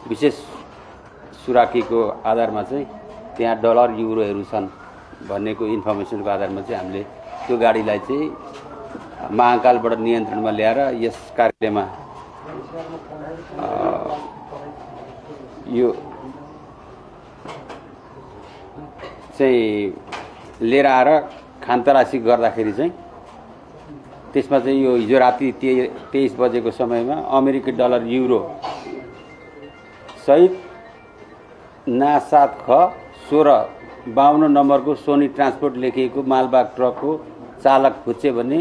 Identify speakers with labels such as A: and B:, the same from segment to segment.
A: विशेष सुराकीको आधारमा चाहिँ त्यहाँ डलर युरोहरू छन् भन्नेको इन्फर्मेसनको आधारमा चाहिँ हामीले त्यो गाडीलाई चाहिँ महाकालबाट नियन्त्रणमा ल्याएर यस कार्यमा यो चाहिँ लिएर आएर खानतलासी गर्दाखेरि चाहिँ त्यसमा चाहिँ यो हिजो राति 23 बजेको समयमा अमेरिकी डलर युरो सहित ना 7 ख 1652 नम्बरको सोनी ट्रान्सपोर्ट लेखिएको मालबाग ट्रकको चालक फुच्चे भन्ने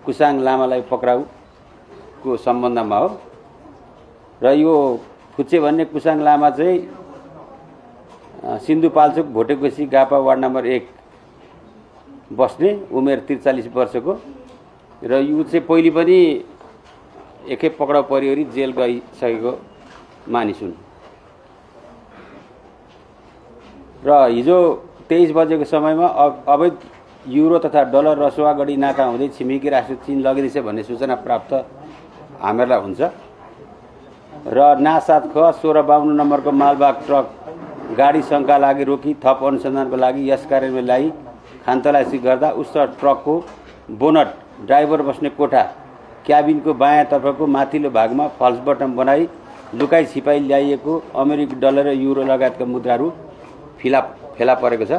A: कुसाङ लामालाई पक्राउको सम्बन्धमा हो। र यो फुच्चे भन्ने कुसाङ लामा चाहिँ सिन्धुपाल्चोक भोटेकोसी गापा वार्ड नम्बर 1 बस्ने, उमेर 43 वर्षको र यो चाहिँ पहिले पनि एकखेप पक्राउ परिवरी जेल गइसकेको मानिस हुन्। र हिजो 23 बजेको समयमा अवैध युरो तथा डलर रसुवागढी नाका हुँदै छिमेकी राष्ट्र चीन लगिँदैछ भन्ने सूचना प्राप्त हामीलाई हुन्छ र ना 7 ख 1652 नम्बरको मालबाग ट्रक गाडी शङ्का लागि रोकी थप अनुसन्धानको लागि यस कार्यमा ल्याई खानतलासी गर्दा उक्त ट्रकको बोनट, ड्राइभर बस्ने कोठा, क्याबिनको बायाँतर्फको माथिल्लो भागमा फल्स बटम बनाई लुकाई छिपाई ल्याइएको अमेरिकी डलर र युरो लगायतका मुद्राहरू फेला परेको छ।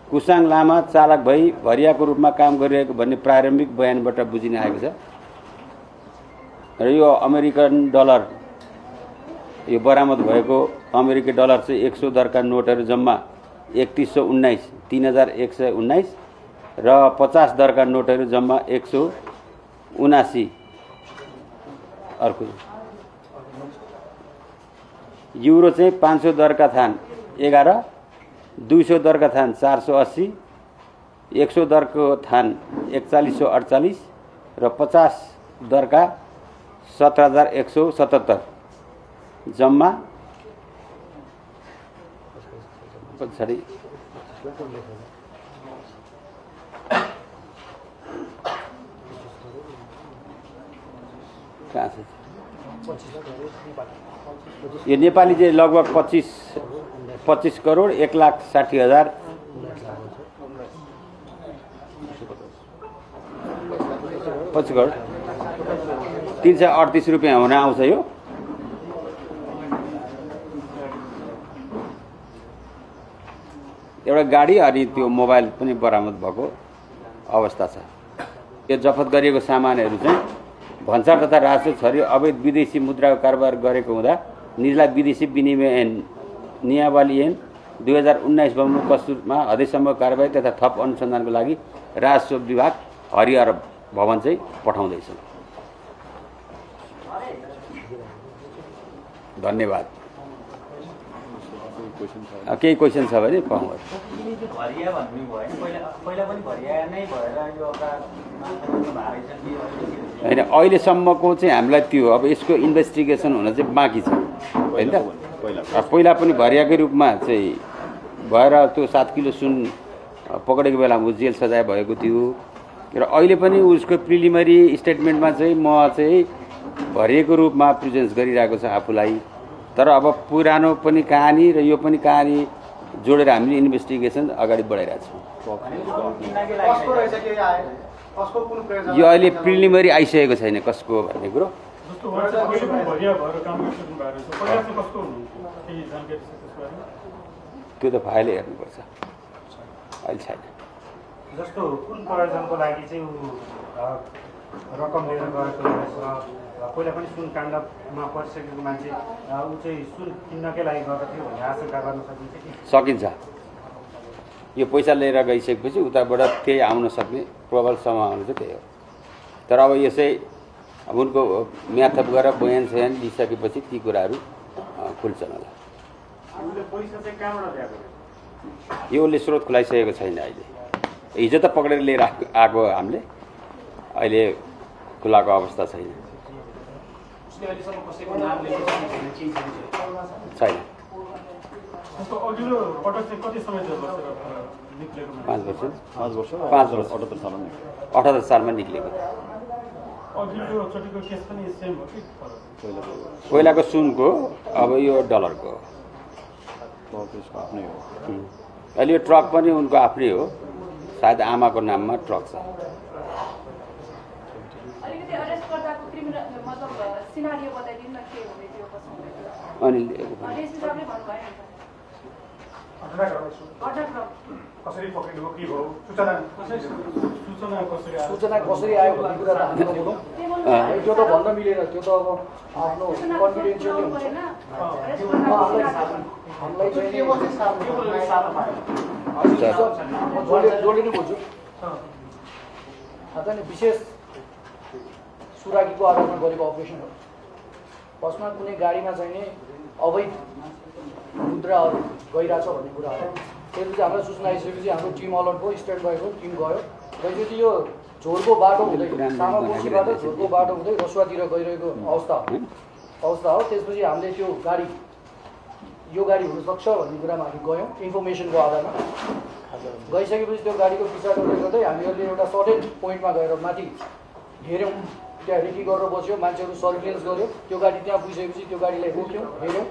A: कुसाङ लामा चालक भई भरियाको रूपमा काम गरिरहेको भन्ने प्रारम्भिक बयानबाट बुझिन आएको छ र यो अमेरिकन डलर, यो बरामद भएको अमेरिकी डलर चाहिँ 100 दरका नोटहरू जम्मा 3119, 3119 र 50 दरका नोटहरू जम्मा 179। अर्को युरो चाहिँ 500 दरका थान 11, 200 दरका थान 480, 100 दरको थान 4148 र 50 दरका 17177 जम्मा पछाडि यो नेपाली चाहिँ लगभग 25 करोड 1,60,000 25 करोड 338 रुपियाँ हुन आउँछ। यो एउटा गाडी अनि त्यो मोबाइल पनि बरामद भएको अवस्था छ। यो जफत गरिएको सामानहरू चाहिँ भन्सार तथा राजस्व छरी अवैध विदेशी मुद्राको कारोबार गरेको हुँदा निजलाई विदेशी विनिमय ऐन नियावली ऐन 2019 बमोजिम कस्तुरमा हदैसम्म कारबाही तथा थप अनुसन्धानको लागि राजस्व विभाग हरिहर भवन चाहिँ पठाउँदैछ। धन्यवाद। केही क्वेसन छ भने पाउँछ। होइन, अहिलेसम्मको चाहिँ हामीलाई त्यो अब यसको इन्भेस्टिगेसन हुन चाहिँ बाँकी छ होइन त। पहिला पनि भरियाकै रूपमा चाहिँ भएर त्यो 7 किलो सुन पकडेको बेलामा जेल सजाय भएको थियो र अहिले पनि उसको प्रिलिमिनरी स्टेटमेन्टमा चाहिँ म चाहिँ भरिएको रूपमा प्रेजेन्स गरिरहेको छ आफूलाई। तर अब पुरानो पनि कहानी र यो पनि कहानी जोडेर हामीले इन्भेस्टिगेसन अगाडि बढाइरहेको छौँ। यो अहिले प्रिलिमिनरी आइसकेको छैन कसको भन्ने कुरो। त्यो त फाइल हेर्नुपर्छ, अहिले छैन।
B: जस्तो कुन प्रयोजनको लागि चाहिँ रकम लिएर गएको रहेछ, पहिला पनि सुन काण्डमा परिसकेको मान्छे ऊ चाहिँ सुन किन्नकै लागि गएको थियो भन्ने आशंका गर्न सकिन्छ कि?
A: सकिन्छ। यो पैसा लिएर गइसकेपछि उताबाट त्यही आउन सक्ने प्रबल सम्भावना चाहिँ त्यही हो। तर अब यसै अब उनको म्याथअप गरेर बयान सयान लिइसकेपछि ती कुराहरू खुल्छन् होला। यो उसले स्रोत खुलाइसकेको छैन अहिले। हिजो त पक्रेर लिएर आएको हामीले, अहिले खुलाको अवस्था छैन। छैन। 5 वर्ष 78 सालमा निक्लेको। पहिलाको सुनको अब यो डलरको अहिले यो ट्रक पनि उनको आफ्नै हो सायद आमाको नाममा ट्रक छ अनि
C: कसरी पक्रिनु के भयो सूचना कसरी आयो भन्ने कुरा त हामी नबोलौँ त्यो त भन्न मिलेन त्यो त अब आफ्नो कन्फिडेन्सियल हुन्छ हामीलाई जोडेर बुझ्छु नि विशेष सुराकीको आधारमा गरेको अपरेसन हो फर्स्टमा कुनै गाडीमा चाहिने अवैध मुद्राहरू गइरहेछ भन्ने कुरा हो त्यसपछि हामीलाई सूचना आइसकेपछि हाम्रो टिम अलर्ट भयो स्ट्यान्ड भएको टिम गयो त्यसपछि यो झोरको बाटो हुँदै सामाकोसीबाट झोरको बाटो हुँदै रसुवातिर गइरहेको अवस्था हो त्यसपछि हामीले त्यो गाडी यो गाडी हुनसक्छ भन्ने कुरामा हामी गयौँ इन्फर्मेसनको आधारमा गइसकेपछि त्यो गाडीको पिछा गर्दै गर्दै हामीहरूले एउटा सर्टेन पोइन्टमा गएर माथि हेऱ्यौँ त्यहाँ रेकी गरेर बस्यो मान्छेहरू सर्भिलेन्स गर्यो त्यो गाडी त्यहाँ पुगिसकेपछि त्यो गाडीलाई रोक्यौँ हेऱ्यौँ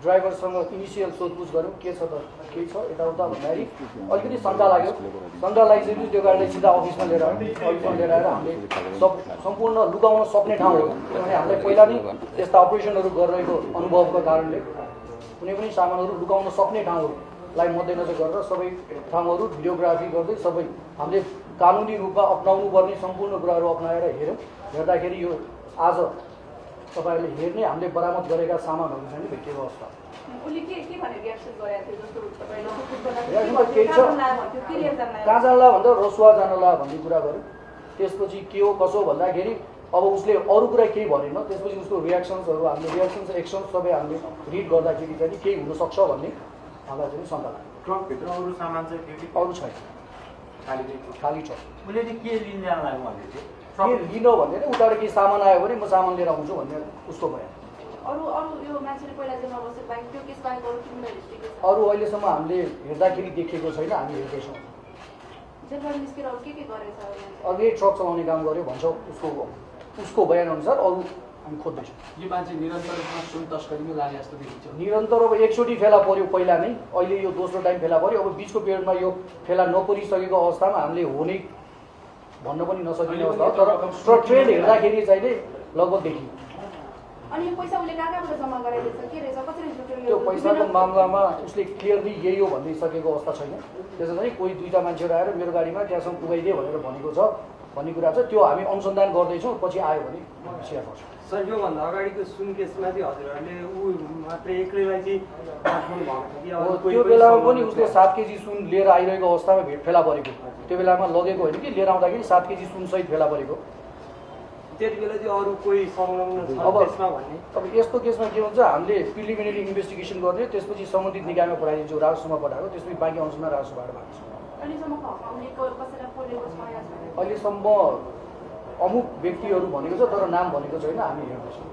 C: ड्राइभरसँग इनिसियल सोधपुछ गऱ्यौँ के छ त केही छ यताउता भन्दाखेरि अलिकति शङ्का लाग्यो शङ्का लागिसकेपछि त्यो गाडीलाई सिधा अफिसमा लिएर आएर हामीले सम्पूर्ण लुकाउन सक्ने ठाउँ हो किनभने हामीले पहिला नै त्यस्ता अपरेसनहरू गरिरहेको अनुभवको कारणले कुनै पनि सामानहरू लुकाउन सक्ने ठाउँहरूलाई मध्यनजर गरेर सबै ठाउँहरू भिडियोग्राफी गर्दै सबै हामीले कानुनी रूपमा अपनाउनु पर्ने सम्पूर्ण कुराहरू अपनाएर हेऱ्यौँ हेर्दाखेरि यो आज तपाईहरुले हेर्ने हामीले बरामद गरेका सामानहरू चाहिँ भेटिएको अवस्था कहाँ जानला भन्दा रसुवा जानला भन्ने कुरा गर्यो त्यसपछि के हो कसो भन्दाखेरि अब उसले अरू कुरा केही भनेन त्यसपछि उसको रियाक्सन्सहरू हामीले रियाक्सन्स एक्सन्स सबै हामीले रिड गर्दाखेरि चाहिँ केही हुनसक्छ भन्ने हामीलाई चाहिँ शङ्का लाग्यो
B: ट्रकभित्र अरू सामान चाहिँ
C: अरू छैन खाली छ
B: उसले चाहिँ के लिन जान लाग्यो भन्दै थियो
C: के लिन भनेर उताबाट केही सामान आयो भने म सामान लिएर आउँछु भन्ने उसको भयो अरू अहिलेसम्म हामीले हेर्दाखेरि देखेको छैन हामी हेर्दैछौँ अघि ट्रक चलाउने काम गर्यो भन्छ उसको बयान अनुसार अरू हामी खोज्दैछौँ
D: यो मान्छे निरन्तर रूपमा सुन तस्करीमा लागे जस्तो देखिन्छ
C: निरन्तर अब एकचोटि फेला पर्यो पहिला नै अहिले यो दोस्रो टाइम फेला पर्यो अब बिचको पिरियडमा यो फेला नपरिसकेको अवस्थामा हामीले हो नै भन्न पनि नसकिने अवस्था तर ट्रेन्ड हेर्दाखेरि चाहिँ लगभग देखियो त्यो पैसाको मामलामा उसले क्लियरली यही हो भनिसकेको अवस्था छैन त्यसो भने कोही दुईटा मान्छेहरू आएर मेरो गाडीमा त्यहाँसम्म पुगाइदिए भनेर भनेको छ भन्ने कुरा छ त्यो हामी अनुसन्धान गर्दैछौँ पछि आयो भने सेयर गर्छौँ
B: सर योभन्दा अगाडिको सुन केसमा चाहिँ हजुरहरूले ऊ मात्र एक्लैलाई चाहिँ
C: त्यो बेलामा पनि उसले 7 केजी सुन लिएर आइरहेको अवस्थामा भेट फेला परेको त्यो बेलामा लगेको होइन कि लिएर आउँदाखेरि 7 केजी सुन सहित फेला परेको
B: त्यति बेला चाहिँ अरू कोही संलग्न छ त्यसमा भन्ने
C: अब यस्तो केसमा के हुन्छ हामीले प्रिलिमिनरी इन्भेस्टिगेसन गर्ने त्यसपछि सम्बन्धित निकायमा पठाइदिन्छौँ राजस्वमा पठाएको त्यसपछि बाँकी अंशमा राजस्वबाट भाग्छौँ अहिलेसम्म अमुक व्यक्तिहरू भनेको छ तर नाम भनेको छैन हामी हेर्दैछौँ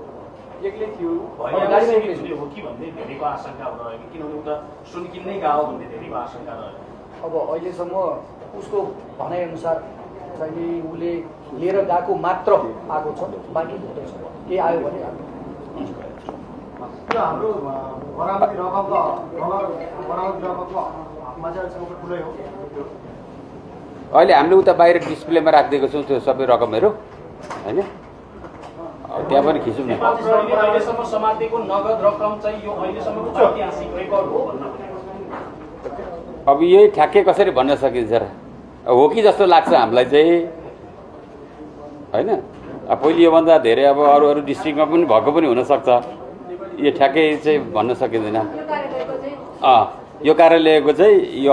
D: एक्लै थियो
C: गाडीमा एक्लै
D: हो कि भन्ने धेरैको आशंका रह्यो किनभने उता सुन किन्नै गयो भन्ने धेरैको आशंका रह्यो
C: अब अहिलेसम्म उसको भनाइअनुसार चाहिँ उसले लिएर गएको मात्र आएको छ बाँकी हुँदैछ के आयो भने
E: हाम्रो बरामदी रकमको मान्छेहरूसँग ठुलै हो
A: अहिले हामीले उता बाहिर डिस्प्लेमा राखिदिएको छौँ त्यो सबै रकमहरू होइन त्यहाँ पनि खिचौँ न
D: अहिलेसम्म समातेको नगद रकम चाहिँ यो अहिलेसम्मको ऐतिहासिक रेकर्ड हो भन्न
A: अब यही ठ्याक्कै कसरी भन्न सकिन्छ र हो कि जस्तो लाग्छ हामीलाई चाहिँ होइन पहिले योभन्दा धेरै अब अरू डिस्ट्रिक्टमा पनि भएको पनि हुनसक्छ यो ठ्याक्कै चाहिँ भन्न सकिँदैन यो कार्यालयको चाहिँ यो